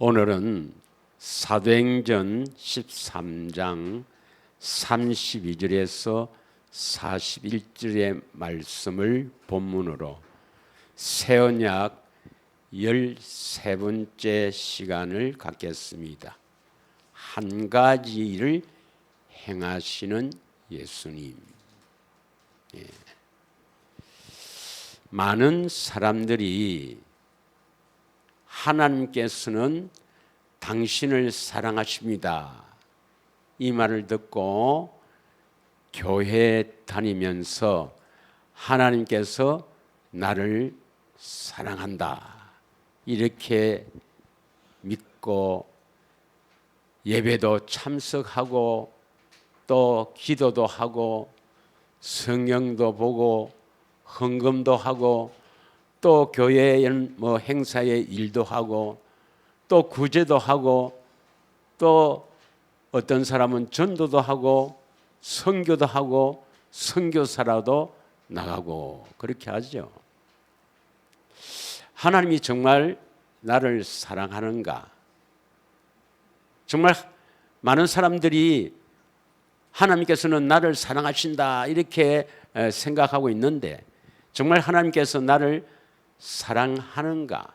오늘은 사도행전 13장 32절에서 41절의 말씀을 본문으로 새언약 13번째 시간을 갖겠습니다. 한 가지 일을 행하시는 예수님. 많은 사람들이 하나님께서는 당신을 사랑하십니다, 이 말을 듣고 교회에 다니면서 하나님께서 나를 사랑한다 이렇게 믿고 예배도 참석하고 또 기도도 하고 성경도 보고 헌금도 하고 또 교회에 행사의 일도 하고 또 구제도 하고 또 어떤 사람은 전도도 하고 선교도 하고 선교사라도 나가고 그렇게 하죠. 하나님이 정말 나를 사랑하는가? 정말 많은 사람들이 하나님께서는 나를 사랑하신다 이렇게 생각하고 있는데 정말 하나님께서 나를 사랑하는가?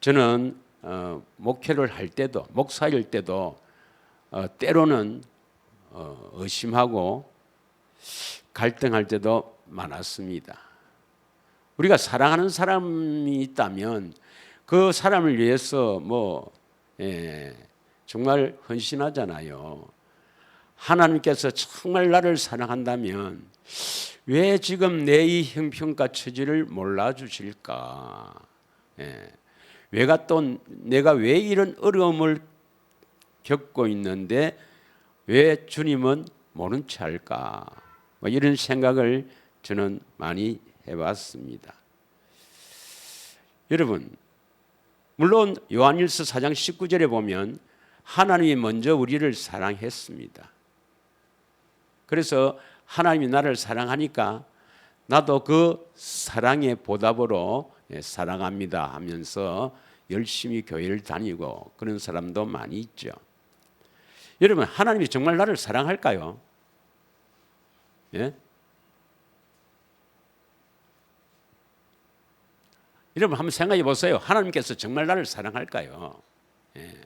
저는 목회를 할 때도 목사일 때도 때로는 의심하고 갈등할 때도 많았습니다. 우리가 사랑하는 사람이 있다면 그 사람을 위해서 정말 헌신하잖아요. 하나님께서 정말 나를 사랑한다면 왜 지금 내 이 형편과 처지를 몰라주실까? 내가 왜 이런 어려움을 겪고 있는데 왜 주님은 모른 채 할까? 이런 생각을 저는 많이 해봤습니다. 여러분, 물론 요한일서 4장 19절에 보면 하나님이 먼저 우리를 사랑했습니다. 그래서 하나님이 나를 사랑하니까 나도 그 사랑의 보답으로 사랑합니다 하면서 열심히 교회를 다니고 그런 사람도 많이 있죠. 여러분, 하나님이 정말 나를 사랑할까요? 예? 여러분 한번 생각해 보세요. 하나님께서 정말 나를 사랑할까요? 예.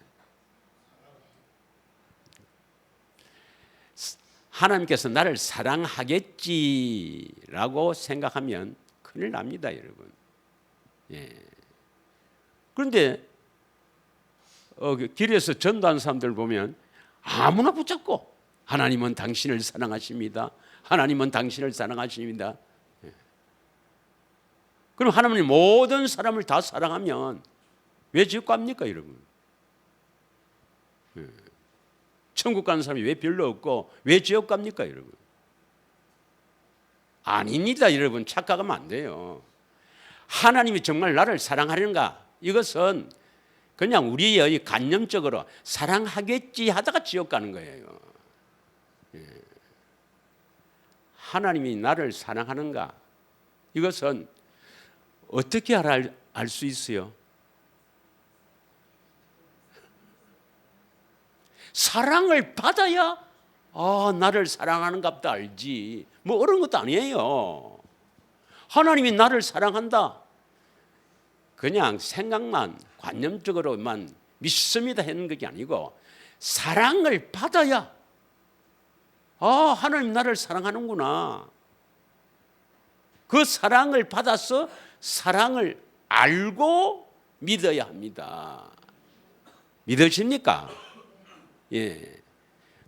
하나님께서 나를 사랑하겠지라고 생각하면 큰일 납니다, 여러분. 예. 그런데 길에서 전도하는 사람들 보면 아무나 붙잡고 하나님은 당신을 사랑하십니다. 하나님은 당신을 사랑하십니다. 예. 그럼 하나님이 모든 사람을 다 사랑하면 왜 지옥 갑니까, 여러분? 예. 천국 가는 사람이 왜 별로 없고 왜 지옥 갑니까, 여러분? 아닙니다, 여러분. 착각하면 안 돼요. 하나님이 정말 나를 사랑하는가? 이것은 그냥 우리의 관념적으로 사랑하겠지 하다가 지옥 가는 거예요. 하나님이 나를 사랑하는가? 이것은 어떻게 알 수 있어요? 사랑을 받아야 나를 사랑하는갑다 알지. 어려운 것도 아니에요. 하나님이 나를 사랑한다. 그냥 생각만 관념적으로만 믿습니다 하는 것이 아니고 사랑을 받아야 하나님 나를 사랑하는구나. 그 사랑을 받아서 사랑을 알고 믿어야 합니다. 믿으십니까? 예.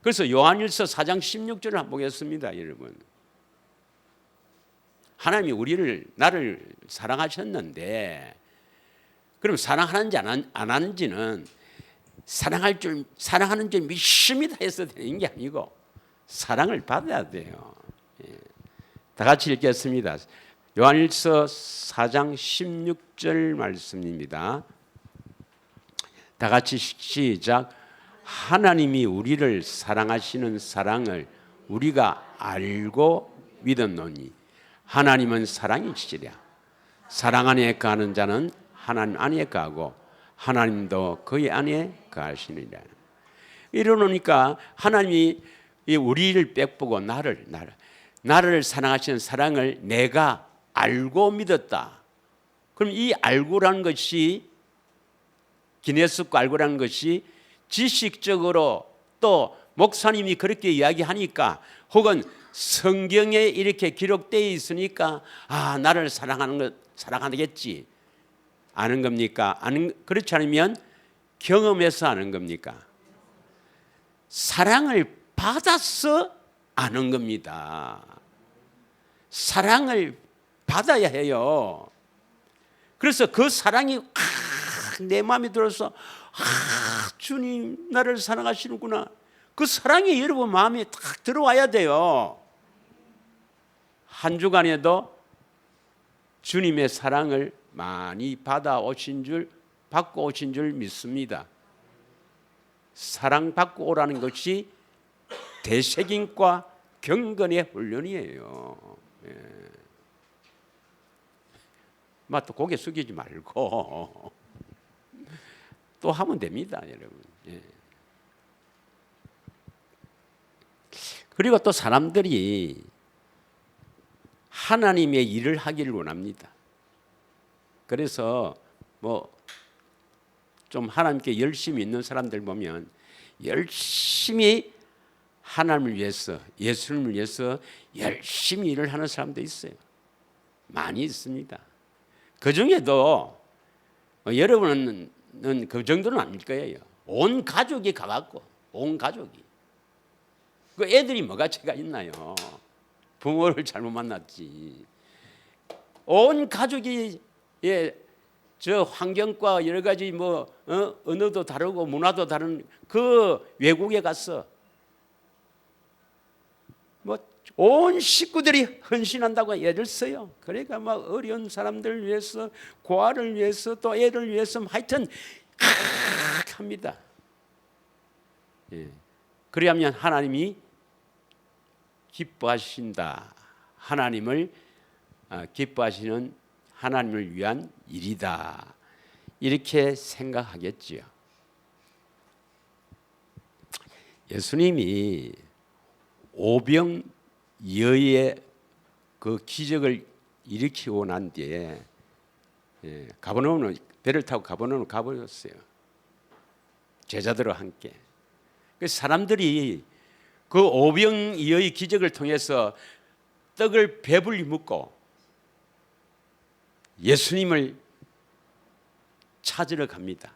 그래서 요한일서 4장 16절을 한번 보겠습니다, 여러분. 하나님이 나를 사랑하셨는데 그럼 사랑하는지 안 하는지는 사랑하는 줄 믿습니다 해서 되는 게 아니고 사랑을 받아야 돼요. 예. 다 같이 읽겠습니다. 요한일서 4장 16절 말씀입니다. 다 같이 시작. 하나님이 우리를 사랑하시는 사랑을 우리가 알고 믿었노니 하나님은 사랑이시랴. 사랑 안에 거하는 자는 하나님 안에 거하고 하나님도 그의 안에 거하시느니라. 이러니까 하나님이 우리를 빽보고 나를 사랑하시는 사랑을 내가 알고 믿었다. 그럼 이 알고라는 것이, 기네스코 알고라는 것이 지식적으로 또 목사님이 그렇게 이야기하니까, 혹은 성경에 이렇게 기록되어 있으니까 나를 사랑하겠지 아는 겁니까? 그렇지 않으면 경험해서 아는 겁니까? 사랑을 받아서 아는 겁니다. 사랑을 받아야 해요. 그래서 그 사랑이 내 마음에 들어서 주님 나를 사랑하시는구나, 그 사랑이 여러분 마음에 딱 들어와야 돼요. 한 주간에도 주님의 사랑을 많이 받고 오신 줄 믿습니다. 사랑받고 오라는 것이 대책임과 경건의 훈련이에요. 또 고개 숙이지 말고 또 하면 됩니다, 여러분. 그리고 또 사람들이 하나님의 일을 하기를 원합니다. 그래서 좀 하나님께 열심히 있는 사람들 보면 열심히 하나님을 위해서, 예수님을 위해서 열심히 일을 하는 사람도 있어요. 많이 있습니다. 그 중에도 여러분은 그 정도는 아닐 거예요. 온 가족이 가갖고, 온 가족이. 그 애들이 뭐가 죄가 있나요? 부모를 잘못 만났지. 온 가족이 저 환경과 여러 가지 언어도 다르고 문화도 다른 그 외국에 가서 온 식구들이 헌신한다고 애를 써요. 그러니까 어려운 사람들을 위해서, 고아를 위해서, 또 애를 위해서 하여튼 합니다. 그래야면 하나님이 기뻐하신다. 하나님을 기뻐하시는 하나님을 위한 일이다. 이렇게 생각하겠지요. 예수님이 오병이어의 그 기적을 일으키고 난 뒤에 가버나움은 배를 타고 가버나움을 가버렸어요. 제자들과 함께. 그 사람들이 그 오병이어의 기적을 통해서 떡을 배불리 먹고 예수님을 찾으러 갑니다.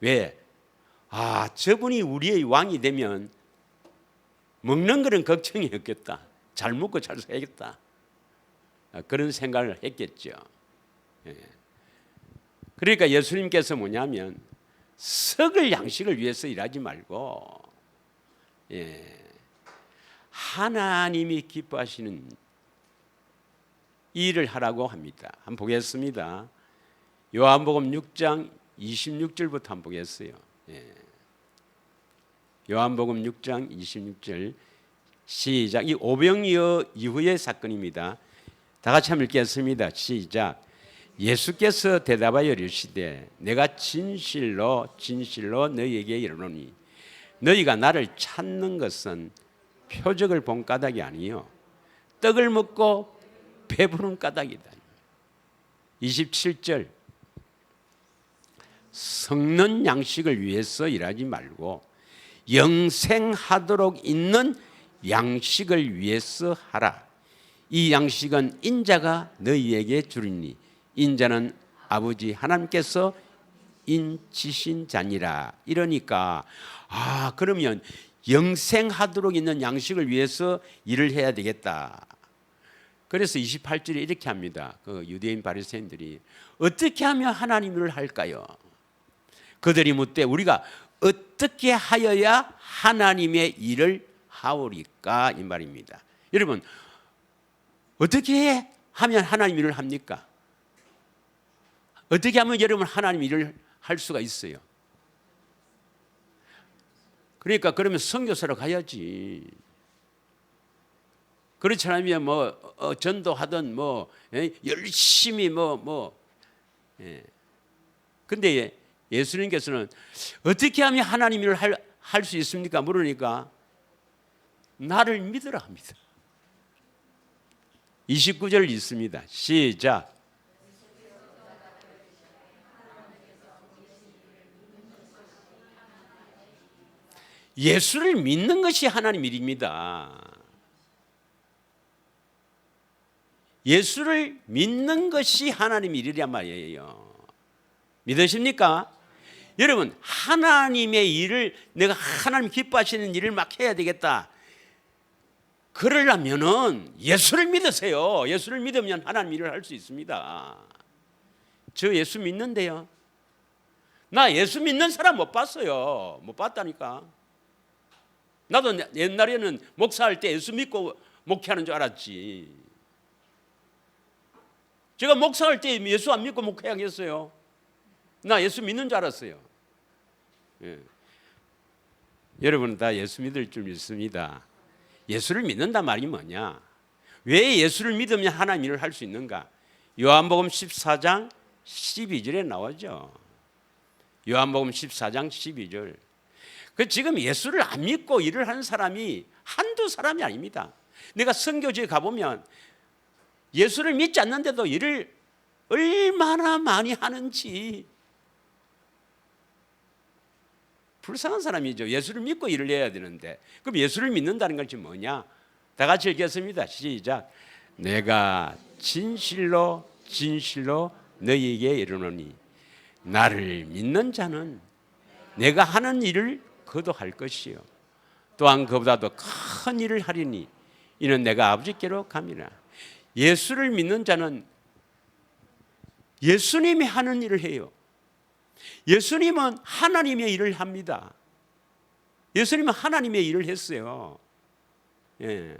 왜? 저분이 우리의 왕이 되면 먹는 거는 걱정이 없겠다. 잘 먹고 잘 살겠다. 그런 생각을 했겠죠. 그러니까 예수님께서 뭐냐면 썩을 양식을 위해서 일하지 말고 하나님이 기뻐하시는 일을 하라고 합니다. 한번 보겠습니다. 요한복음 6장 26절부터 한번 보겠어요. 요한복음 6장 26절 시작. 이 오병이어 이후의 사건입니다. 다 같이 한번 읽겠습니다. 시작. 예수께서 대답하여 이르시되 내가 진실로 진실로 너희에게 이르노니 너희가 나를 찾는 것은 표적을 본 까닭이 아니요 떡을 먹고 배부른 까닭이다. 27절 썩는 양식을 위해서 일하지 말고 영생하도록 있는 양식을 위해서 하라. 이 양식은 인자가 너희에게 주리니 인자는 아버지 하나님께서 인치신 자니라. 이러니까 그러면 영생하도록 있는 양식을 위해서 일을 해야 되겠다. 그래서 28절에 이렇게 합니다. 그 유대인 바리새인들이 어떻게 하면 하나님 일을 할까요? 그들이 묻되 우리가 어떻게 하여야 하나님의 일을 하오리까 이 말입니다. 여러분 어떻게 하면 하나님 일을 합니까? 어떻게 하면 여러분 하나님 일을 할 수가 있어요? 그러니까 그러면 선교사로 가야지. 그렇지 않으면 전도하든 열심히 근데 예수님께서는 어떻게 하면 하나님 일을 할 수 있습니까? 물으니까 나를 믿으라 합니다. 29절 있습니다. 시작. 예수를 믿는 것이 하나님 일입니다. 예수를 믿는 것이 하나님 일이란 말이에요. 믿으십니까? 여러분, 하나님의 일을, 내가 하나님 기뻐하시는 일을 막 해야 되겠다, 그러려면은 예수를 믿으세요. 예수를 믿으면 하나님 일을 할 수 있습니다. 저 예수 믿는데요, 나 예수 믿는 사람 못 봤어요. 못 봤다니까. 나도 옛날에는 목사할 때 예수 믿고 목회하는 줄 알았지. 제가 목사할 때 예수 안 믿고 목회하겠어요? 나 예수 믿는 줄 알았어요. 예. 여러분은 다 예수 믿을 줄 믿습니다. 예수를 믿는단 말이 뭐냐? 왜 예수를 믿으면 하나님 일을 할 수 있는가? 요한복음 14장 12절에 나오죠. 요한복음 14장 12절. 그 지금 예수를 안 믿고 일을 하는 사람이 한두 사람이 아닙니다. 내가 선교지에 가보면 예수를 믿지 않는데도 일을 얼마나 많이 하는지 불쌍한 사람이죠. 예수를 믿고 일을 해야 되는데. 그럼 예수를 믿는다는 것이 뭐냐? 다 같이 읽겠습니다. 시작. 내가 진실로 진실로 너희에게 이르노니 나를 믿는 자는 내가 하는 일을 그도 할 것이요 또한 그보다도 큰 일을 하리니 이는 내가 아버지께로 감이라. 예수를 믿는 자는 예수님이 하는 일을 해요. 예수님은 하나님의 일을 합니다. 예수님은 하나님의 일을 했어요. 예.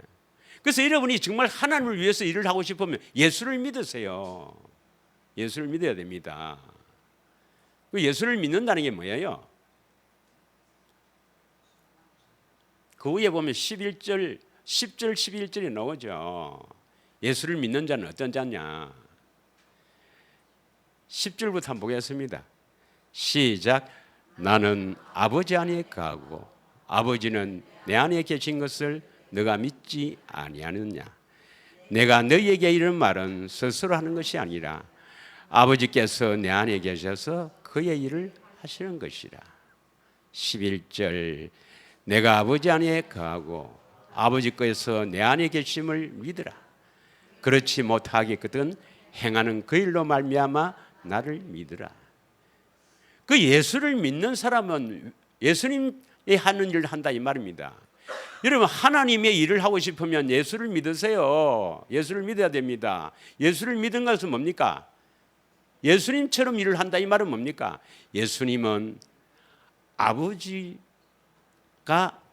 그래서 여러분이 정말 하나님을 위해서 일을 하고 싶으면 예수를 믿으세요. 예수를 믿어야 됩니다. 예수를 믿는다는 게 뭐예요? 그 위에 보면 10절 11절이 나오죠. 예수를 믿는 자는 어떤 자냐? 10절부터 한번 보겠습니다. 시작. 나는 아버지 안에 거하고 아버지는 내 안에 계신 것을 너가 믿지 아니하느냐? 내가 너희에게 이런 말은 스스로 하는 것이 아니라 아버지께서 내 안에 계셔서 그의 일을 하시는 것이라. 11절. 내가 아버지 안에 거하고 아버지께서 내 안에 계심을 믿으라. 그렇지 못하겠거든 행하는 그 일로 말미암아 나를 믿으라. 그 예수를 믿는 사람은 예수님이 하는 일을 한다 이 말입니다. 여러분, 하나님의 일을 하고 싶으면 예수를 믿으세요. 예수를 믿어야 됩니다. 예수를 믿은 것은 뭡니까? 예수님처럼 일을 한다 이 말은 뭡니까? 예수님은 아버지가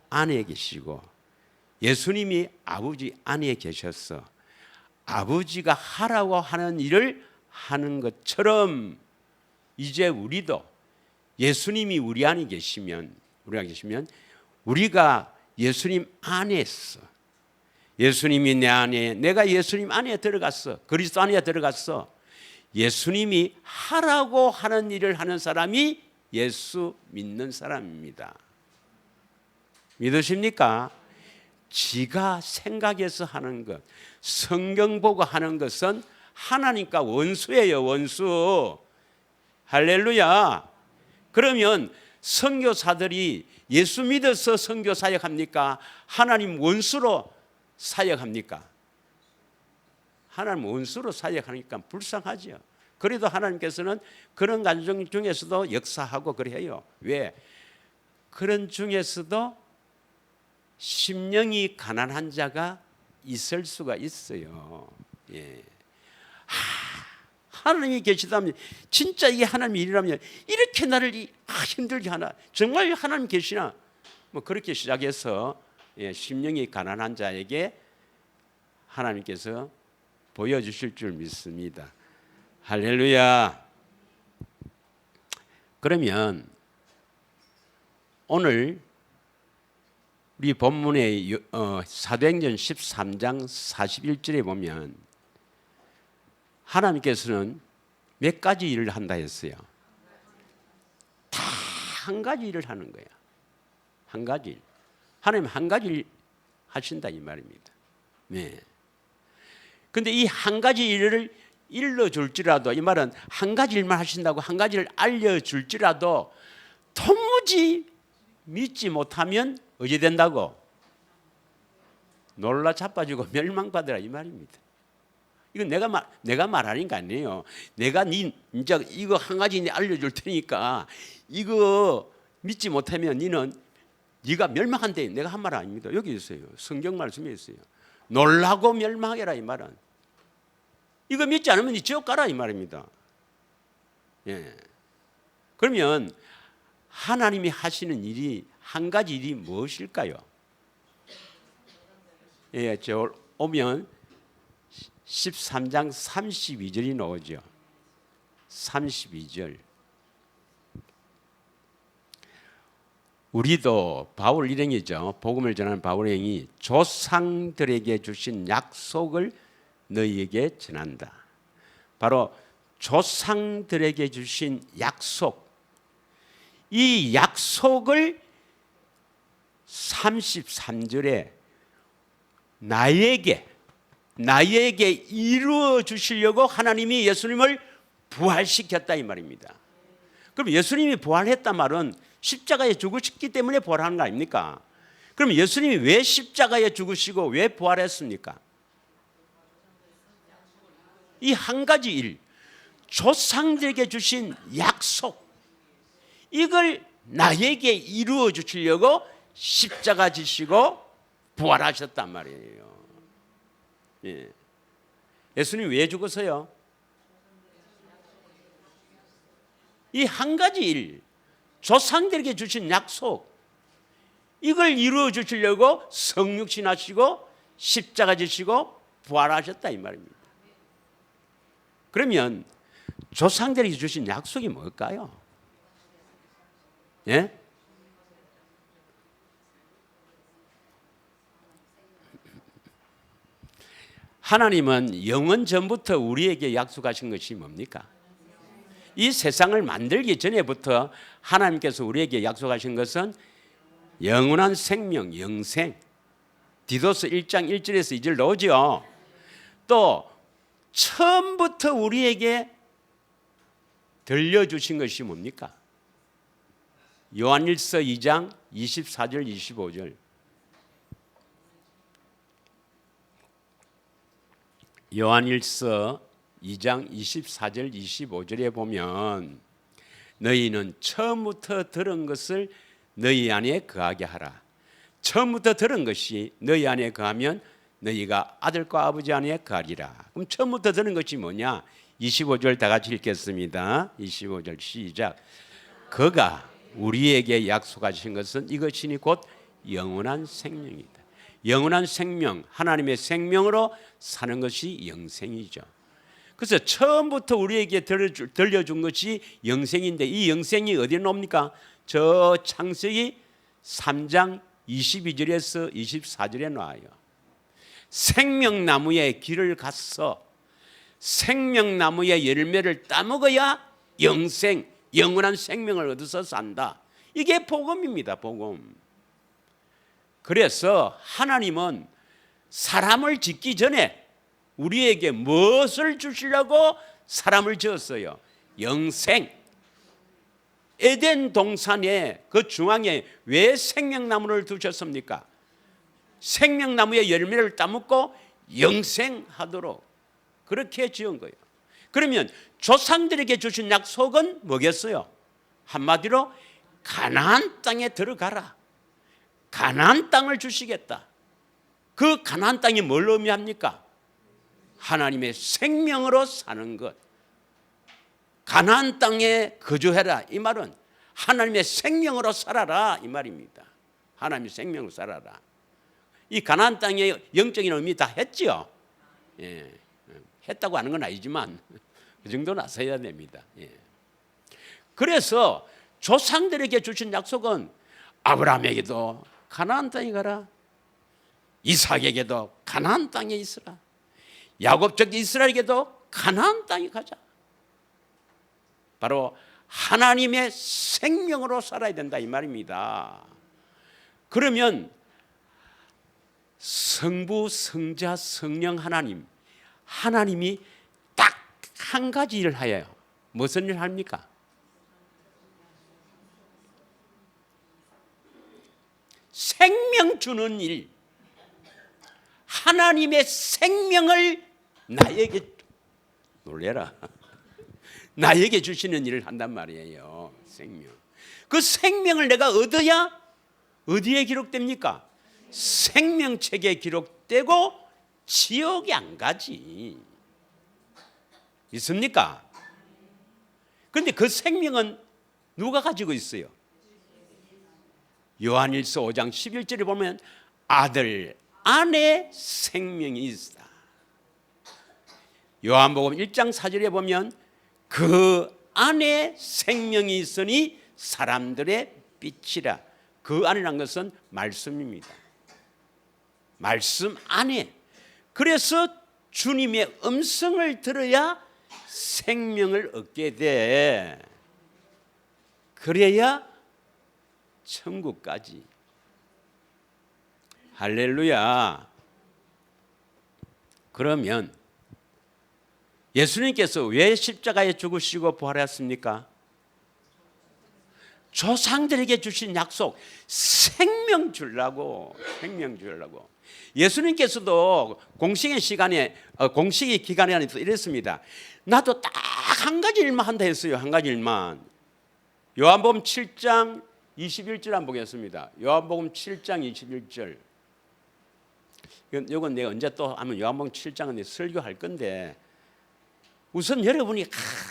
안에 계시고 예수님이 아버지 안에 계셔서 아버지가 하라고 하는 일을 하는 것처럼 이제 우리도 예수님이 우리 안에 계시면 우리가 예수님 안에서, 예수님이 내 안에, 내가 예수님 안에 들어갔어, 그리스도 안에 들어갔어. 예수님이 하라고 하는 일을 하는 사람이 예수 믿는 사람입니다. 믿으십니까? 지가 생각해서 하는 것, 성경 보고 하는 것은 하나님과 원수예요. 원수. 할렐루야. 그러면 선교사들이 예수 믿어서 선교 사역합니까? 하나님 원수로 사역합니까? 하나님 원수로 사역하니까 불쌍하죠. 그래도 하나님께서는 그런 가정 중에서도 역사하고 그래요. 왜? 그런 중에서도 심령이 가난한 자가 있을 수가 있어요. 예. 하나님이 계시다면, 진짜 이게 하나님의 일이라면 이렇게 나를 힘들게 하나? 정말 하나님 계시나? 뭐 그렇게 시작해서 심령이 가난한 자에게 하나님께서 보여주실 줄 믿습니다. 할렐루야. 그러면 오늘 우리 본문의 사도행전 13장 41절에 보면 하나님께서는 몇 가지 일을 한다 했어요. 한 가지 일을 하는 거야. 한 가지 일. 하나님 한 가지 일 하신다 이 말입니다. 네. 근데 이 한 가지 일을 일러줄지라도, 이 말은 한 가지 일만 하신다고 한 가지를 알려줄지라도 도무지 믿지 못하면 어찌 된다고? 놀라 자빠지고 멸망받으라 이 말입니다. 이건 내가 말하는 게 아니에요. 내가 이제 이거 한 가지 알려줄 테니까 이거 믿지 못하면 네가 멸망한대. 내가 한 말 아닙니다. 여기 있어요. 성경 말씀에 있어요. 놀라고 멸망하게라 이 말은. 이거 믿지 않으면 네 지옥 가라 이 말입니다. 예. 그러면 하나님이 하시는 일이 한 가지 일이 무엇일까요? 예, 저 오면 13장 32절이 나오죠. 32절. 우리도 바울 일행이죠. 복음을 전하는 바울 일행이 조상들에게 주신 약속을 너희에게 전한다. 바로 조상들에게 주신 약속. 이 약속을 33절에 나에게 이루어 주시려고 하나님이 예수님을 부활시켰다 이 말입니다. 그럼 예수님이 부활했단 말은 십자가에 죽으셨기 때문에 부활하는 거 아닙니까? 그럼 예수님이 왜 십자가에 죽으시고 왜 부활했습니까? 이 한 가지 일, 조상들에게 주신 약속, 이걸 나에게 이루어 주시려고 십자가 지시고 부활하셨단 말이에요. 예. 예수님 왜 죽었어요? 이 한 가지 일, 조상들에게 주신 약속, 이걸 이루어 주시려고 성육신 하시고 십자가 지시고 부활하셨다 이 말입니다. 그러면 조상들에게 주신 약속이 뭘까요? 예? 하나님은 영원 전부터 우리에게 약속하신 것이 뭡니까? 이 세상을 만들기 전에부터 하나님께서 우리에게 약속하신 것은 영원한 생명, 영생. 디도스 1장 1절에서 2절 나오죠. 또 처음부터 우리에게 들려주신 것이 뭡니까? 요한일서 2장 24절 25절. 요한일서 2장 24절 25절에 보면 너희는 처음부터 들은 것을 너희 안에 거하게 하라. 처음부터 들은 것이 너희 안에 거하면 너희가 아들과 아버지 안에 거하리라. 그럼 처음부터 들은 것이 뭐냐? 25절 다 같이 읽겠습니다. 25절 시작. 그가 우리에게 약속하신 것은 이것이니 곧 영원한 생명이다. 영원한 생명, 하나님의 생명으로 사는 것이 영생이죠. 그래서 처음부터 우리에게 들려준 것이 영생인데 이 영생이 어디에 나옵니까? 저 창세기 3장 22절에서 24절에 나와요. 생명나무의 길을 갔어. 생명나무의 열매를 따먹어야 영생, 영원한 생명을 얻어서 산다. 이게 복음입니다. 복음. 그래서 하나님은 사람을 짓기 전에 우리에게 무엇을 주시려고 사람을 지었어요? 영생. 에덴 동산의 그 중앙에 왜 생명나무를 두셨습니까? 생명나무의 열매를 따먹고 영생하도록 그렇게 지은 거예요. 그러면 조상들에게 주신 약속은 뭐겠어요? 한마디로 가나안 땅에 들어가라. 가나안 땅을 주시겠다. 그 가나안 땅이 뭘 의미합니까? 하나님의 생명으로 사는 것. 가나안 땅에 거주해라. 이 말은 하나님의 생명으로 살아라 이 말입니다. 하나님의 생명으로 살아라. 이 가나안 땅의 영적인 의미 다 했죠. 예. 했다고 하는 건 아니지만 그 정도는 아셔야 됩니다. 예. 그래서 조상들에게 주신 약속은 아브라함에게도 가나안 땅에 가라. 이삭에게도 가나안 땅에 있으라. 야곱적 이스라엘에게도 가나안 땅에 가자. 바로 하나님의 생명으로 살아야 된다 이 말입니다. 그러면 성부, 성자, 성령 하나님이 딱 한 가지 일을 하여요. 무슨 일을 합니까? 생명 주는 일. 하나님의 생명을 나에게, 놀래라, 나에게 주시는 일을 한단 말이에요. 생명. 그 생명을 내가 얻어야 어디에 기록됩니까? 생명책에 기록되고 지옥에 안 가지. 있습니까? 그런데 그 생명은 누가 가지고 있어요? 요한일서 5장 11절에 보면 아들 안에 생명이 있다. 요한복음 1장 4절에 보면 그 안에 생명이 있으니 사람들의 빛이라. 그 안이란 것은 말씀입니다. 말씀 안에. 그래서 주님의 음성을 들어야 생명을 얻게 돼. 그래야 천국까지. 할렐루야. 그러면 예수님께서 왜 십자가에 죽으시고 부활했습니까? 조상들에게 주신 약속, 생명 주려고. 예수님께서도 공식의 기간에 이랬습니다. 나도 딱 한 가지 일만 한다 했어요. 한 가지 일만. 요한복음 7장 21절 한번 보겠습니다. 요한복음 7장 21절. 이건 내가 언제 또 하면 요한복음 7장은 설교할 건데, 우선 여러분이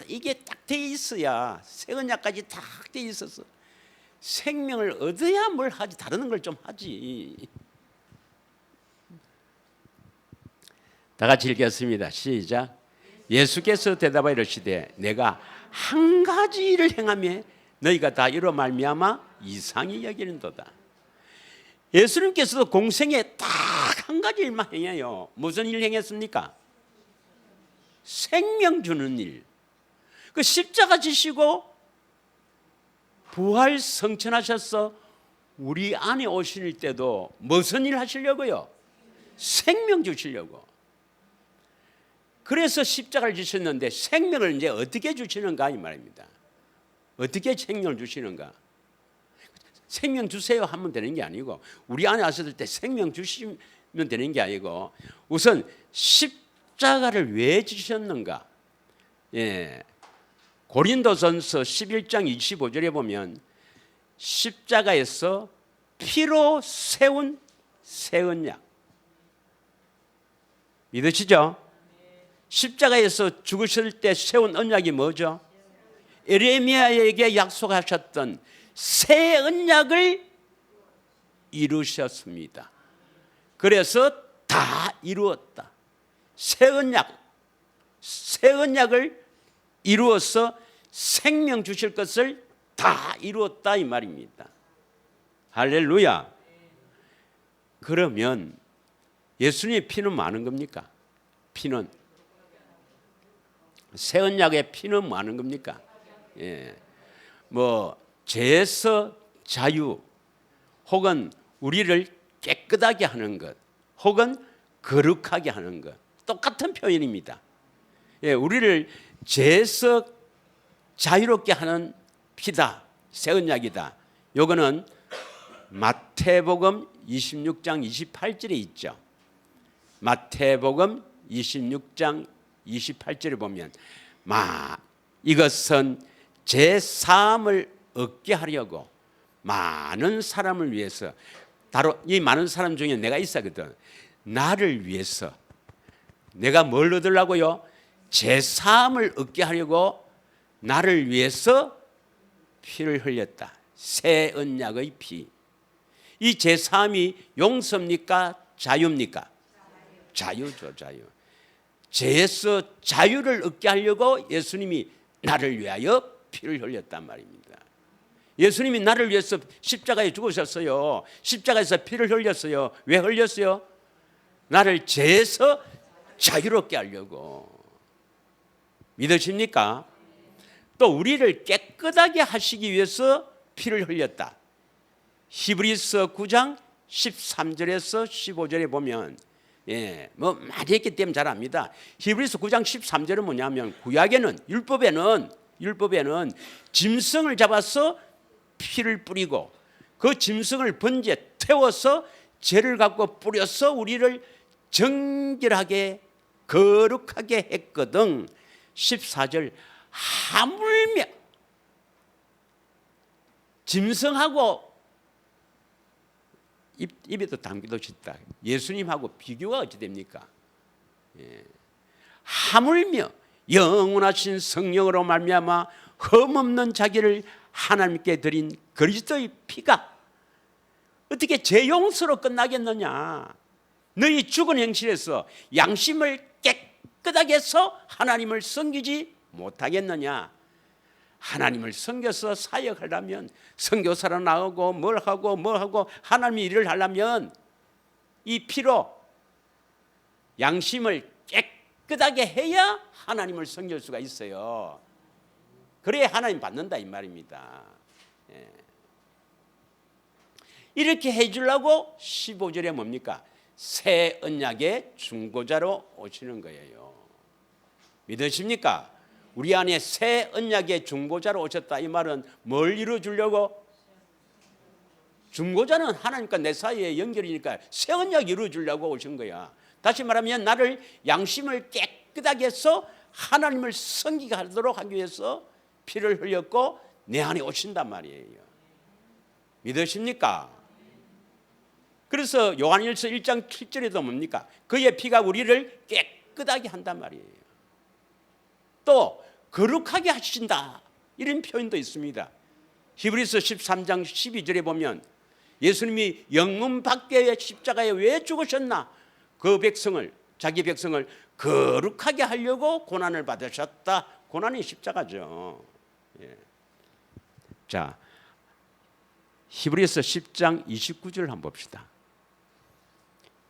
이게 딱 돼 있어야, 새 언약까지 딱 돼 있어서 생명을 얻어야 뭘 하지, 다른 걸 좀 하지. 다 같이 읽겠습니다. 시작. 예수께서 대답하여 이르시되 내가 한 가지 일을 행하며 너희가 다 이로 말미암아 이상히 여기는도다. 예수님께서도 공생에 딱 한 가지 일만 행해요. 무슨 일 행했습니까? 생명 주는 일. 그 십자가 지시고 부활 성천하셔서 우리 안에 오실 때도 무슨 일 하시려고요? 생명 주시려고. 그래서 십자가를 지셨는데 생명을 이제 어떻게 주시는가 이 말입니다. 어떻게 생명을 주시는가? 생명 주세요 하면 되는 게 아니고, 우리 안에 왔을 때 생명 주시면 되는 게 아니고, 우선 십자가를 왜 지셨는가? 고린도전서 11장 25절에 보면 십자가에서 피로 세운 새 언약. 믿으시죠? 십자가에서 죽으실 때 세운 언약이 뭐죠? 에레미야에게 약속하셨던 새 언약을 이루셨습니다. 그래서 다 이루었다. 새 언약을 이루어서 생명 주실 것을 다 이루었다 이 말입니다. 할렐루야. 그러면 예수님의 피는 많은 겁니까? 피는 새 언약의 피는 많은 겁니까? 죄에서 자유, 혹은 우리를 깨끗하게 하는 것, 혹은 거룩하게 하는 것, 똑같은 표현입니다. 우리를 죄에서 자유롭게 하는 피다, 새 언약이다. 요거는 마태복음 26장 28절에 있죠. 마태복음 26장 28절에 보면 이것은 제 사함을 얻게 하려고 많은 사람을 위해서, 바로 이 많은 사람 중에 내가 있었거든. 나를 위해서 내가 뭘 얻으려고요? 제 사함을 얻게 하려고 나를 위해서 피를 흘렸다. 새 언약의 피. 이 제 사함이 용서입니까? 자유입니까? 자유죠, 자유. 죄에서 자유를 얻게 하려고 예수님이 나를 위하여 피를 흘렸단 말입니다. 예수님이 나를 위해서 십자가에 죽으셨어요. 십자가에서 피를 흘렸어요. 왜 흘렸어요? 나를 죄에서 자유롭게 하려고. 믿으십니까? 또 우리를 깨끗하게 하시기 위해서 피를 흘렸다. 히브리서 9장 13절에서 15절에 보면 뭐 많이 했기 때문에 잘 압니다. 히브리서 9장 13절은 뭐냐면 구약에는 율법에는 짐승을 잡아서 피를 뿌리고 그 짐승을 번제 태워서 죄를 갖고 뿌려서 우리를 정결하게 거룩하게 했거든. 14절 하물며 짐승하고 입에도 담기도 싫다. 예수님하고 비교가 어찌 됩니까? 하물며 영원하신 성령으로 말미암아 흠없는 자기를 하나님께 드린 그리스도의 피가 어떻게 죄 용서로 끝나겠느냐? 너희 죽은 행실에서 양심을 깨끗하게 해서 하나님을 섬기지 못하겠느냐? 하나님을 섬겨서 사역하려면 선교사로 나오고 뭘 하고 하나님의 일을 하려면 이 피로 양심을 깨끗하게 해야 하나님을 섬길 수가 있어요. 그래야 하나님 받는다 이 말입니다. 이렇게 해주려고 15절에 뭡니까? 새 언약의 중보자로 오시는 거예요. 믿으십니까? 우리 안에 새 언약의 중보자로 오셨다. 이 말은 뭘 이루어주려고? 중보자는 하나님과 내 사이에 연결이니까 새 언약 이루어주려고 오신 거야. 다시 말하면 나를 양심을 깨끗하게 해서 하나님을 섬기게 하도록 하기 위해서 피를 흘렸고 내 안에 오신단 말이에요. 믿으십니까? 그래서 요한일서 1장 7절에도 뭡니까? 그의 피가 우리를 깨끗하게 한단 말이에요. 또 거룩하게 하신다 이런 표현도 있습니다. 히브리서 13장 12절에 보면 예수님이 영문 밖에 십자가에 왜 죽으셨나? 그 백성을 자기 백성을 거룩하게 하려고 고난을 받으셨다. 고난이 십자가죠. 자, 히브리서 10장 29절 한번 봅시다.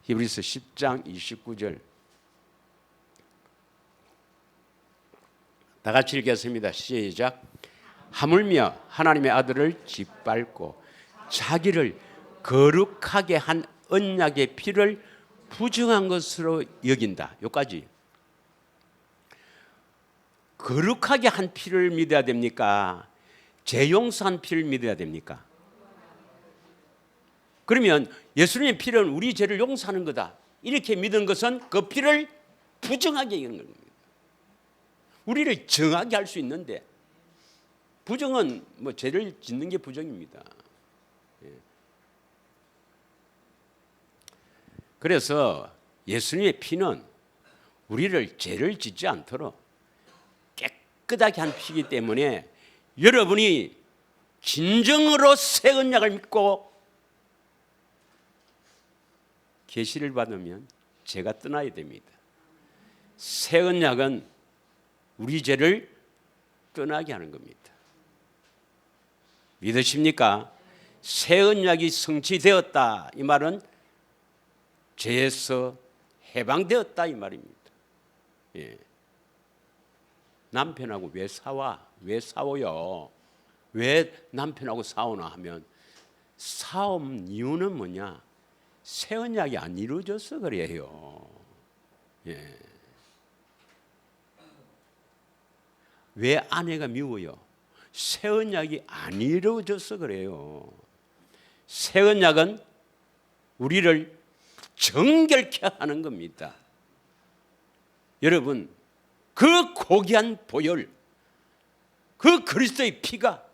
히브리서 10장 29절 다 같이 읽겠습니다. 시작. 하물며 하나님의 아들을 짓밟고 자기를 거룩하게 한 언약의 피를 부정한 것으로 여긴다. 여기까지. 거룩하게 한 피를 믿어야 됩니까? 죄 용서한 피를 믿어야 됩니까? 그러면 예수님의 피는 우리 죄를 용서하는 거다. 이렇게 믿은 것은 그 피를 부정하게 여기는 겁니다. 우리를 정하게 할 수 있는데 부정은 뭐 죄를 짓는 게 부정입니다. 그래서 예수님의 피는 우리를 죄를 짓지 않도록 깨끗하게 한 피이기 때문에 여러분이 진정으로 새 언약을 믿고 계시를 받으면 죄가 떠나야 됩니다. 새 언약은 우리 죄를 떠나게 하는 겁니다. 믿으십니까? 새 언약이 성취되었다. 이 말은 죄에서 해방되었다 이 말입니다. 남편하고 왜 싸워요? 왜 남편하고 싸우나 하면 싸움 이유는 뭐냐? 새 언약이 안 이루어져서 그래요. 왜 아내가 미워요? 새 언약이 안 이루어져서 그래요. 새 언약은 우리를 정결케 하는 겁니다. 여러분, 그 고귀한 보혈, 그 그리스도의 피가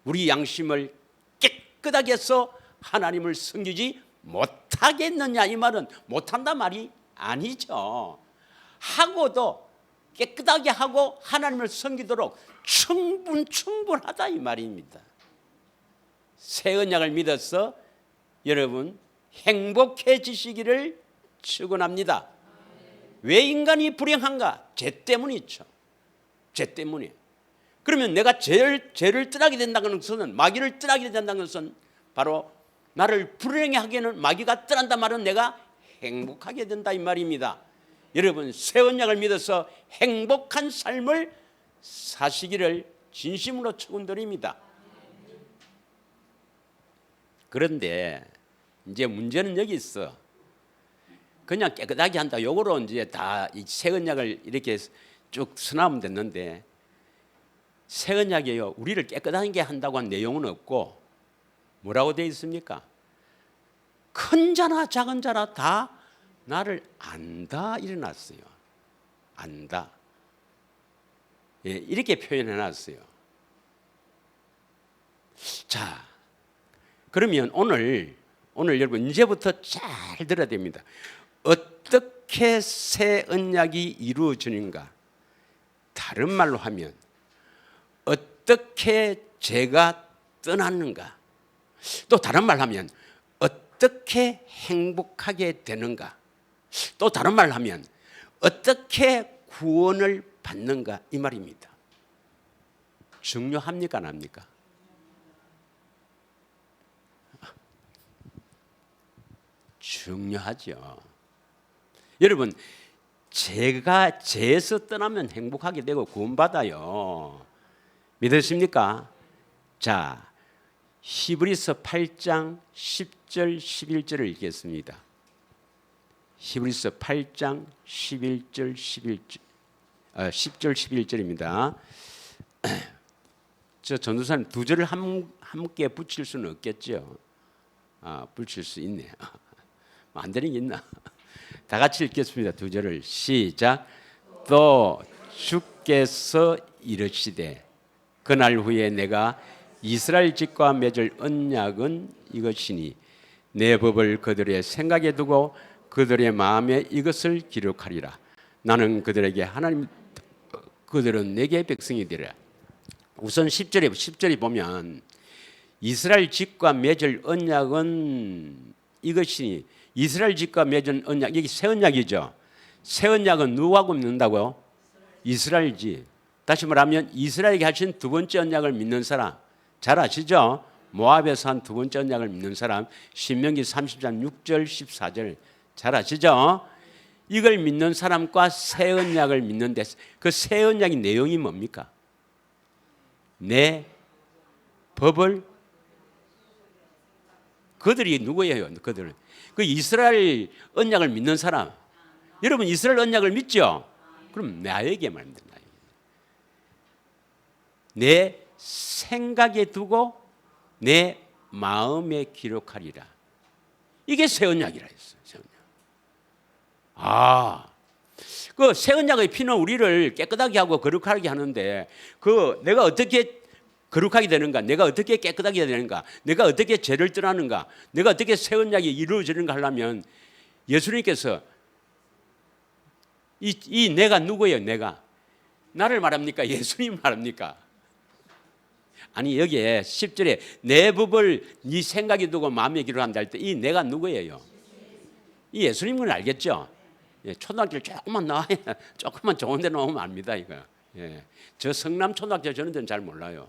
우리 양심을 깨끗하게 해서 하나님을 섬기지 못하겠느냐 이 말은 못한다 말이 아니죠. 하고도 깨끗하게 하고 하나님을 섬기도록 충분하다 이 말입니다. 새 언약을 믿어서 여러분 행복해지시기를 축원합니다. 왜 인간이 불행한가? 죄 때문이죠. 죄 때문에. 그러면 내가 죄를 떠나게 된다는 것은 마귀를 떠나게 된다는 것은 바로 나를 불행하게 하기에는 마귀가 떠난다 말은 내가 행복하게 된다 이 말입니다. 여러분 새 언약을 믿어서 행복한 삶을 사시기를 진심으로 축원드립니다. 그런데 이제 문제는 여기 있어. 그냥 깨끗하게 한다. 요거로 이제 다 새 언약을 이렇게 쭉 써나면 됐는데, 새 언약이요, 우리를 깨끗하게 한다고 한 내용은 없고 뭐라고 되어 있습니까? 큰 자나 작은 자나 다 나를 안다 일어났어요. 안다. 예, 이렇게 표현해 놨어요. 자, 그러면 오늘 여러분 이제부터 잘 들어야 됩니다. 어떻게 새 언약이 이루어지는가? 다른 말로 하면 어떻게 죄가 떠났는가? 또 다른 말로 하면 어떻게 행복하게 되는가? 또 다른 말로 하면 어떻게 구원을 받는가? 이 말입니다. 중요합니까? 안 합니까? 중요하죠. 여러분, 죄에서 떠나면 행복하게 되고 구원받아요. 믿으십니까? 자, 히브리서 8장 10절 11절을 읽겠습니다. 히브리서 8장 10절 11절입니다. 저 전도사님 두 절을 함께 붙일 수는 없겠죠. 붙일 수 있네. 안 되는 게 있나? 다 같이 읽겠습니다. 두 절을 시작. 또 주께서 이르시되 그날 후에 내가 이스라엘 집과 맺을 언약은 이것이니 내 법을 그들의 생각에 두고 그들의 마음에 이것을 기록하리라. 나는 그들에게 하나님, 그들은 내게 백성이 되리라. 우선 10절에 보면 이스라엘 집과 맺을 언약은 이것이니, 이스라엘 집과 맺은 언약, 여기 새 언약이죠. 새 언약은 누구하고 믿는다고요? 이스라엘 집. 다시 말하면 이스라엘에게 하신 두 번째 언약을 믿는 사람, 잘 아시죠? 모압에서 한 두 번째 언약을 믿는 사람, 신명기 30장 6절 14절 잘 아시죠? 이걸 믿는 사람과 새 언약을 믿는데, 그 새 언약의 내용이 뭡니까? 내 법을, 그들이 누구예요? 그들은 그 이스라엘 언약을 믿는 사람. 여러분 이스라엘 언약을 믿죠? 그럼 나에게 말입니다. 내 생각에 두고 내 마음에 기록하리라. 이게 새 언약이라 했어요. 새 언약. 그 새 언약의 피는 우리를 깨끗하게 하고 거룩하게 하는데, 그 내가 어떻게 거룩하게 되는가? 내가 어떻게 깨끗하게 되는가? 내가 어떻게 죄를 떠나는가? 내가 어떻게 새 언약이 이루어지는가 하려면 예수님께서 이 내가 누구예요? 내가 나를 말합니까? 예수님 말합니까? 아니 여기에 10절에 내 법을 네 생각에 두고 마음에 기록한다 할 때 이 내가 누구예요? 이 예수님은 알겠죠? 예, 초등학교 조금만 나와야, 조금만 좋은 데 나오면 압니다 이거. 예, 저 성남 초등학교 저런 데는 잘 몰라요.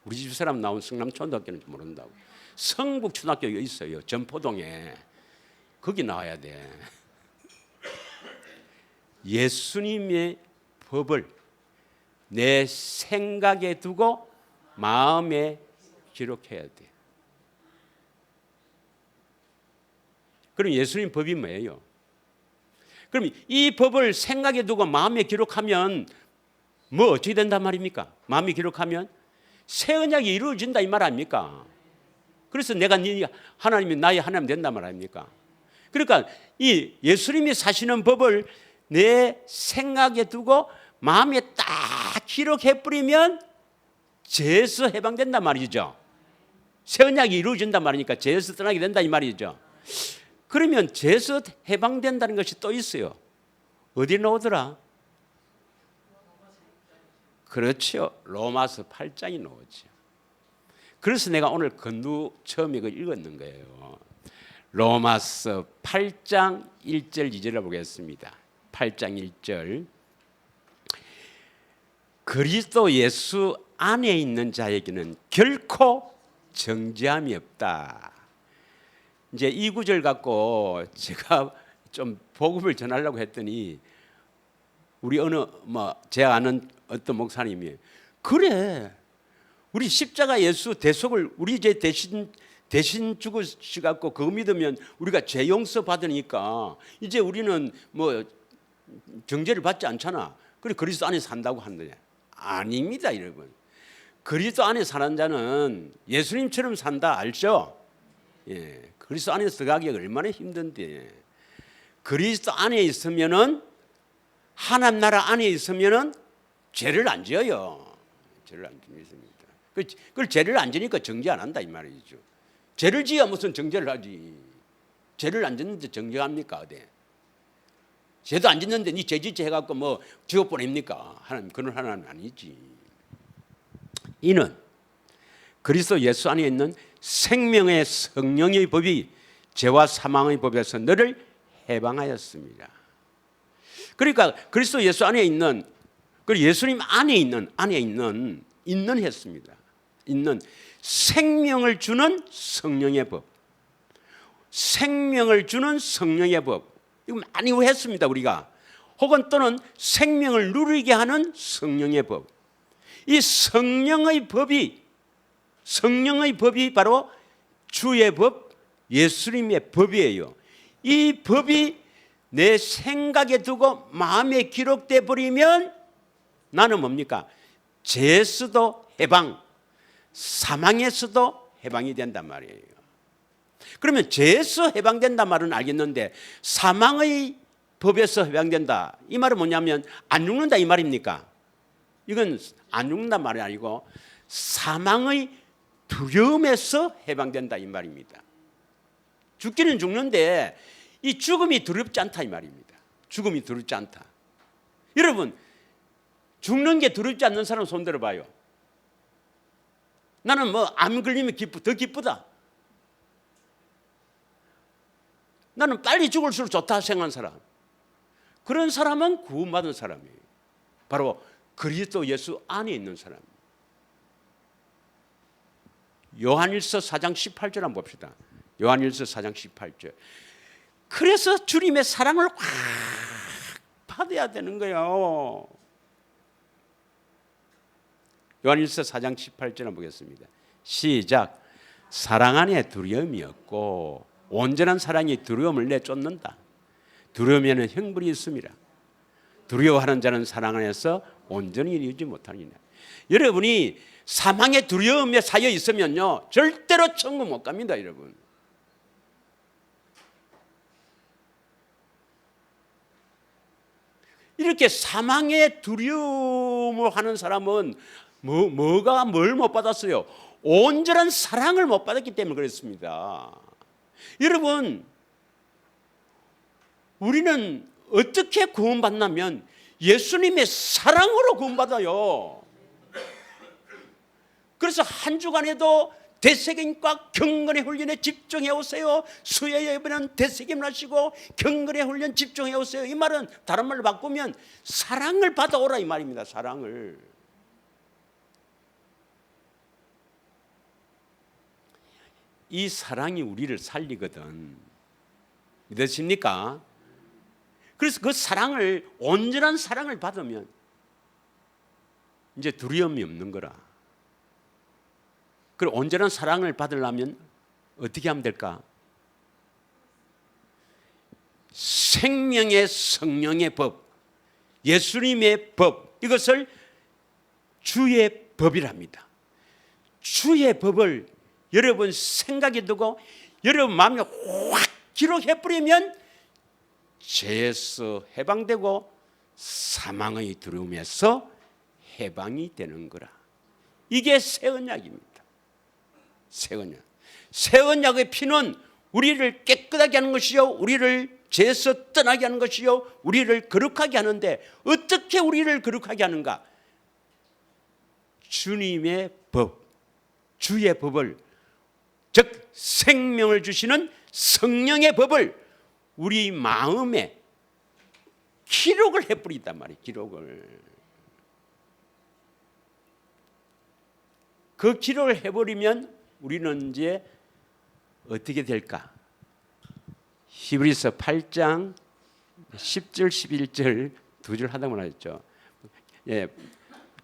우리 집 사람 나온 성남 초등학교는 모른다고. 성북 초등학교가 있어요. 전포동에. 거기 나와야 돼. 예수님의 법을 내 생각에 두고 마음에 기록해야 돼. 그럼 예수님 법이 뭐예요? 그럼 이 법을 생각에 두고 마음에 기록하면 뭐 어떻게 된단 말입니까? 마음에 기록하면 새 언약이 이루어진다 이 말 아닙니까? 그래서 내가 네 하나님이 나의 하나님 된단 말 아닙니까? 그러니까 이 예수님이 사시는 법을 내 생각에 두고 마음에 딱 기록해 버리면 죄에서 해방된단 말이죠. 새 언약이 이루어진단 말이니까 죄에서 떠나게 된다 이 말이죠. 그러면 죄에서 해방된다는 것이 또 있어요. 어디 나오더라? 그렇죠. 로마서 8장이 나오죠. 그래서 내가 오늘 건두 처음에 그 읽었는 거예요. 로마서 8장 1절 2절을 보겠습니다. 8장 1절. 그리스도 예수 안에 있는 자에게는 결코 정죄함이 없다. 이제 이 구절 갖고 제가 좀 복음을 전하려고 했더니 우리 어느 제 아는 어떤 목사님이 그래 우리 십자가 예수 대속을 우리 이제 대신 죽으시갖고 그거 믿으면 우리가 죄 용서 받으니까 이제 우리는 뭐 정죄를 받지 않잖아. 그래 그리스도 안에 산다고 하는데 아닙니다, 여러분. 그리스도 안에 사는 자는 예수님처럼 산다 알죠? 예, 그리스도 안에 들어가기가 얼마나 힘든데 그리스도 안에 있으면은 하나님 나라 안에 있으면은 죄를 안 지어요. 죄를 안 짓습니다. 그걸 죄를 안 지니까 정죄 안 한다 이 말이죠. 죄를 지어야 무슨 정죄를 하지. 죄를 안 짓는데 정죄합니까 어디? 죄도 안 짓는데 니 죄짓지 해갖고 뭐 지옥 보냅니까? 하나님 그런 하나님 아니지. 이는 그리스도 예수 안에 있는 생명의 성령의 법이 죄와 사망의 법에서 너를 해방하였습니다. 그러니까 그리스도 예수 안에 있는 그리고 예수님 안에 있는 했습니다. 있는 생명을 주는 성령의 법. 생명을 주는 성령의 법. 이거 많이 했습니다, 우리가. 혹은 또는 생명을 누리게 하는 성령의 법. 이 성령의 법이 바로 주의 법, 예수님의 법이에요. 이 법이 내 생각에 두고 마음에 기록돼 버리면 나는 뭡니까? 죄에서도 해방, 사망에서도 해방이 된단 말이에요. 그러면 죄에서 해방된단 말은 알겠는데 사망의 법에서 해방된다. 이 말은 뭐냐면 안 죽는다 이 말입니까? 이건 안 죽는단 말이 아니고 사망의 두려움에서 해방된다 이 말입니다. 죽기는 죽는데 이 죽음이 두렵지 않다 이 말입니다. 죽음이 두렵지 않다. 여러분 죽는 게 두렵지 않는 사람 손 들어봐요. 나는 뭐 암 걸리면 더 기쁘다. 나는 빨리 죽을수록 좋다 생각하는 사람. 그런 사람은 구원받은 사람이에요. 바로 그리스도 예수 안에 있는 사람. 요한일서 4장 18절 한번 봅시다. 요한일서 4장 18절. 그래서 주님의 사랑을 확 받아야 되는 거예요. 요한일서 4장 18절 한번 보겠습니다. 시작. 사랑 안에 두려움이 없고 온전한 사랑이 두려움을 내쫓는다. 두려움에는 형벌이 있습니다. 두려워하는 자는 사랑 안에서 온전히 이루지 못하느니라. 여러분이 사망의 두려움에 쌓여 있으면요 절대로 천국 못 갑니다, 여러분. 이렇게 사망의 두려움을 하는 사람은 뭘 못 받았어요? 온전한 사랑을 못 받았기 때문에 그렇습니다. 여러분, 우리는 어떻게 구원받냐면 예수님의 사랑으로 구원받아요. 그래서 한 주간에도 대세김과 경건의 훈련에 집중해 오세요. 수요 예배는 대세김을 하시고 경건의 훈련 집중해 오세요. 이 말은 다른 말로 바꾸면 사랑을 받아오라 이 말입니다. 사랑을. 이 사랑이 우리를 살리거든. 믿으십니까? 그래서 그 사랑을 온전한 사랑을 받으면 이제 두려움이 없는 거라. 그리고 온전한 사랑을 받으려면 어떻게 하면 될까? 생명의 성령의 법, 예수님의 법, 이것을 주의 법이랍니다. 주의 법을 여러분 생각에 두고 여러분 마음에 확 기록해버리면 죄에서 해방되고 사망의 두려움에서 해방이 되는 거라. 이게 새 언약입니다. 새 언약. 새 언약의 피는 우리를 깨끗하게 하는 것이요, 우리를 죄에서 떠나게 하는 것이요, 우리를 거룩하게 하는데 어떻게 우리를 거룩하게 하는가? 주님의 법, 주의 법을, 즉 생명을 주시는 성령의 법을 우리 마음에 기록을 해버린단 말이에요. 기록을. 그 기록을 해버리면 우리는 이제 어떻게 될까? 히브리서 8장 10절 11절 두 줄 하다만 하셨죠. 예,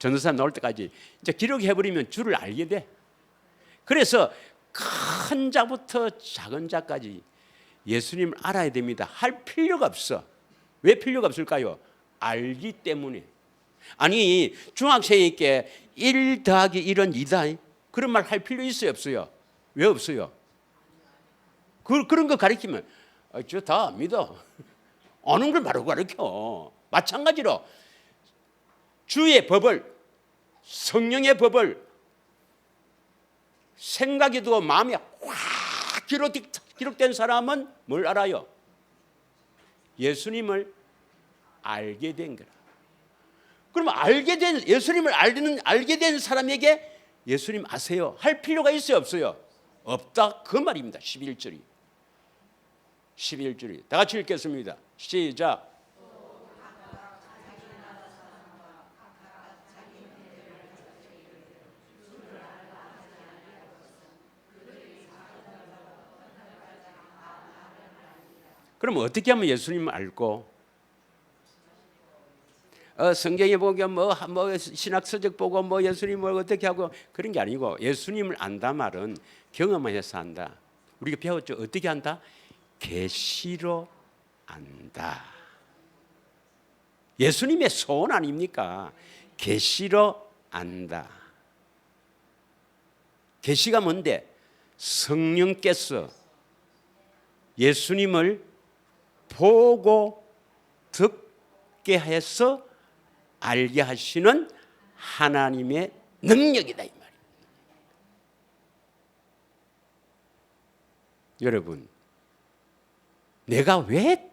전도사 나올 때까지 이제 기록해버리면 주를 알게 돼. 그래서 큰 자부터 작은 자까지 예수님을 알아야 됩니다. 할 필요가 없어. 왜 필요가 없을까요? 알기 때문에. 아니 중학생에게 1 더하기 1은 2다 그런 말 할 필요 있어요 없어요? 왜 없어요? 그런 거 가르치면 저 다 믿어. 아는 걸 바로 가르쳐. 마찬가지로 주의 법을, 성령의 법을 생각에 두고 마음에 확 기록된 사람은 뭘 알아요? 예수님을 알게 된 거라. 그러면 예수님을 알게 된 사람에게 예수님 아세요? 할 필요가 있어요 없어요? 없다 그 말입니다. 11절이 다 같이 읽겠습니다. 시작. 그럼 어떻게 하면 예수님을 알고 성경에 보면 뭐 신학 서적 보고 뭐 예수님을 어떻게 하고 그런 게 아니고 예수님을 안다 말은 경험해서 안다. 우리가 배웠죠. 어떻게 안다? 계시로 안다. 예수님의 소원 아닙니까? 계시로 안다. 계시가 뭔데? 성령께서 예수님을 보고 듣게 해서 알게 하시는 하나님의 능력이다 이 말이에요. 여러분, 내가 왜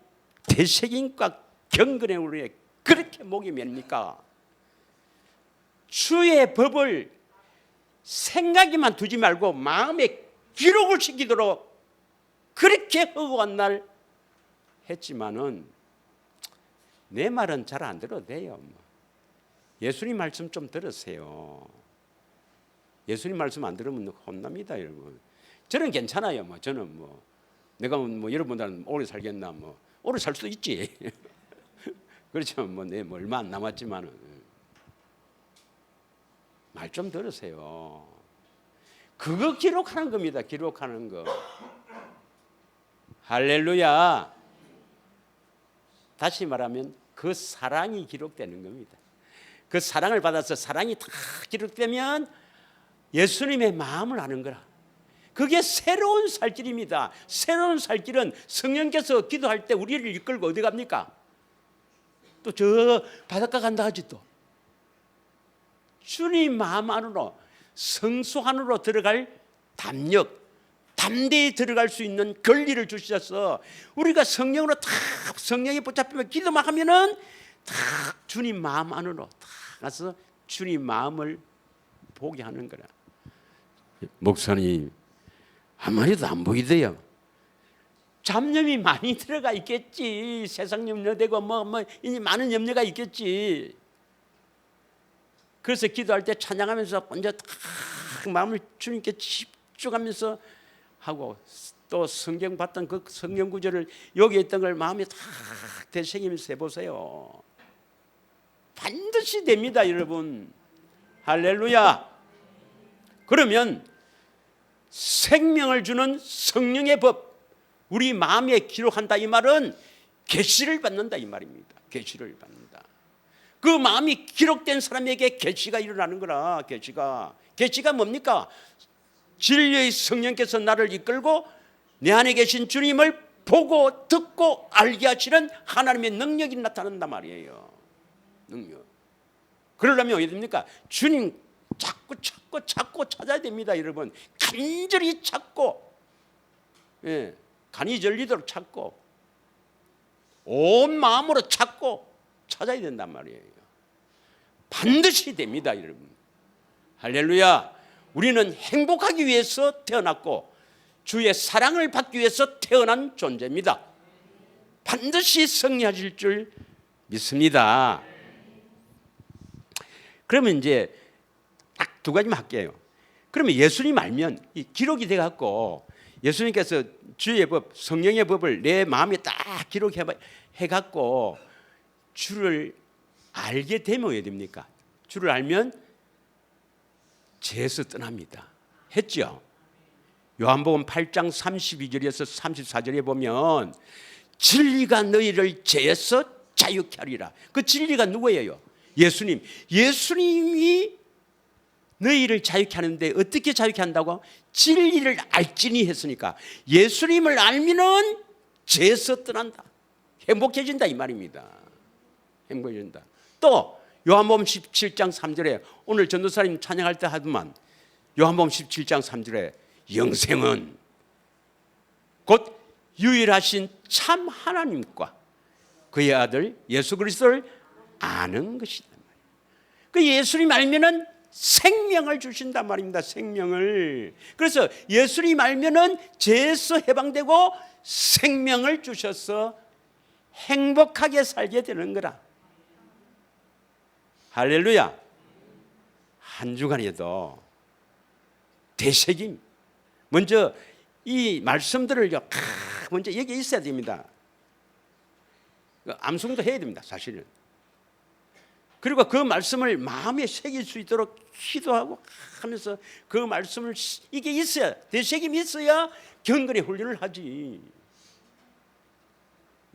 대책임과 경건의 그렇게 목이 맵니까? 주의 법을 생각에만 두지 말고 마음에 기록을 시키도록 그렇게 허구한 날 했지만은 내 말은 잘 안 들어도 돼요. 예수님 말씀 좀 들으세요. 예수님 말씀 안 들으면 혼납니다, 여러분. 저는 괜찮아요. 저는 내가 여러분들은 오래 살겠나 오래 살 수도 있지. 그렇죠. 내 얼마 안 남았지만은 말 좀 들으세요. 그거 기록하는 겁니다. 기록하는 거. 할렐루야. 다시 말하면 그 사랑이 기록되는 겁니다. 그 사랑을 받아서 사랑이 다 기록되면 예수님의 마음을 아는 거라. 그게 새로운 살길입니다. 새로운 살길은 성령께서 기도할 때 우리를 이끌고 어디 갑니까? 또 저 바닷가 간다 하지 또. 주님 마음 안으로 성소 안으로 들어갈 담력, 담대히 들어갈 수 있는 권리를 주셔서 우리가 성령으로 탁 성령에 붙잡히면 기도만 하면은 탁 주님 마음 안으로 탁 가서 주님 마음을 보게 하는 거라. 목사님 아무래도 안 보이대요. 잡념이 많이 들어가 있겠지. 세상 염려되고 이제 많은 염려가 있겠지. 그래서 기도할 때 찬양하면서 먼저 탁 마음을 주님께 집중하면서 하고 또 성경 봤던 그 성경 구절을 여기 있던 걸 마음에 탁 되새기면서 해보세요. 반드시 됩니다, 여러분. 할렐루야. 그러면 생명을 주는 성령의 법, 우리 마음에 기록한다 이 말은 계시를 받는다 이 말입니다. 계시를 받는다. 그 마음이 기록된 사람에게 계시가 일어나는 거라. 계시가 뭡니까? 진리의 성령께서 나를 이끌고 내 안에 계신 주님을 보고 듣고 알게 하시는 하나님의 능력이 나타난단 말이에요. 능력. 그러려면 어디 됩니까? 주님 자꾸 찾아야 됩니다, 여러분. 간절히 찾고, 간이 절리도록 찾고, 온 마음으로 찾아야 된단 말이에요. 반드시 됩니다, 여러분. 할렐루야. 우리는 행복하기 위해서 태어났고 주의 사랑을 받기 위해서 태어난 존재입니다. 반드시 승리하실 줄 믿습니다. 그러면 이제 딱 두 가지만 할게요. 그러면 예수님 알면 이 기록이 돼 갖고 예수님께서 주의 법, 성령의 법을 내 마음에 딱 기록해 갖고 주를 알게 되면 어떻게 됩니까? 주를 알면 죄에서 떠납니다. 했죠? 요한복음 8장 32절에서 34절에 보면 진리가 너희를 죄에서 자유케 하리라. 그 진리가 누구예요? 예수님. 예수님이 너희를 자유케 하는데 어떻게 자유케 한다고? 진리를 알지니 했으니까 예수님을 알면은 죄에서 떠난다. 행복해진다 이 말입니다. 행복해진다. 또 요한복음 17장 3절에 오늘 전도사님 찬양할 때 하더만 요한복음 17장 3절에 영생은 곧 유일하신 참 하나님과 그의 아들 예수 그리스도를 아는 것이다. 그 예수님 알면은 생명을 주신단 말입니다. 생명을. 그래서 예수님 알면은 죄에서 해방되고 생명을 주셔서 행복하게 살게 되는 거라. 할렐루야. 한 주간에도 되새김. 먼저 이 말씀들을요, 먼저 여기 있어야 됩니다. 암송도 해야 됩니다, 사실은. 그리고 그 말씀을 마음에 새길 수 있도록 기도하고 하면서 그 말씀을 이게 있어야, 되새김이 있어야 경건의 훈련을 하지.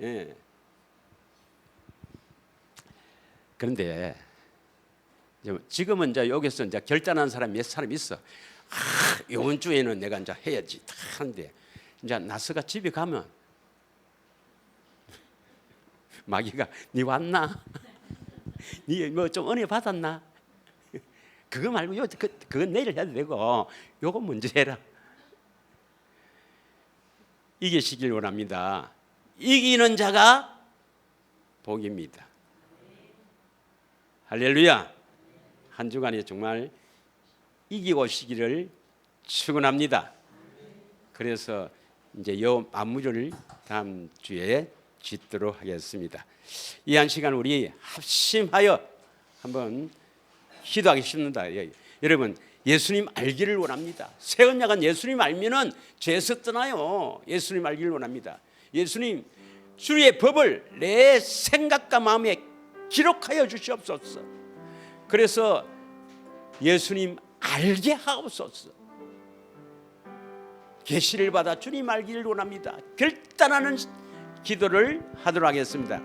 예. 그런데 지금은 이제 여기서 이제 결단한 사람이 몇 사람 있어. 이번 주에는 내가 이제 해야지 하는데 이제 나서가 집에 가면 마귀가 니 왔나? 니 뭐 좀 은혜 받았나? 그거 말고 그건 내일 해도 되고 요거 먼저 해라. 이기시길 원합니다. 이기는 자가 복입니다. 할렐루야. 한 주간에 정말 이기고 오시기를 축원합니다. 그래서 이제 요 안무를 다음 주에 짓도록 하겠습니다. 이 한 시간 우리 합심하여 한번 기도하겠습니다. 여러분 예수님 알기를 원합니다. 새 언약은 예수님 알면은 죄에서 떠나요. 예수님 알기를 원합니다. 예수님 주의 법을 내 생각과 마음에 기록하여 주시옵소서. 그래서 예수님 알게 하옵소서. 계시를 받아 주님 알기를 원합니다. 결단하는 기도를 하도록 하겠습니다.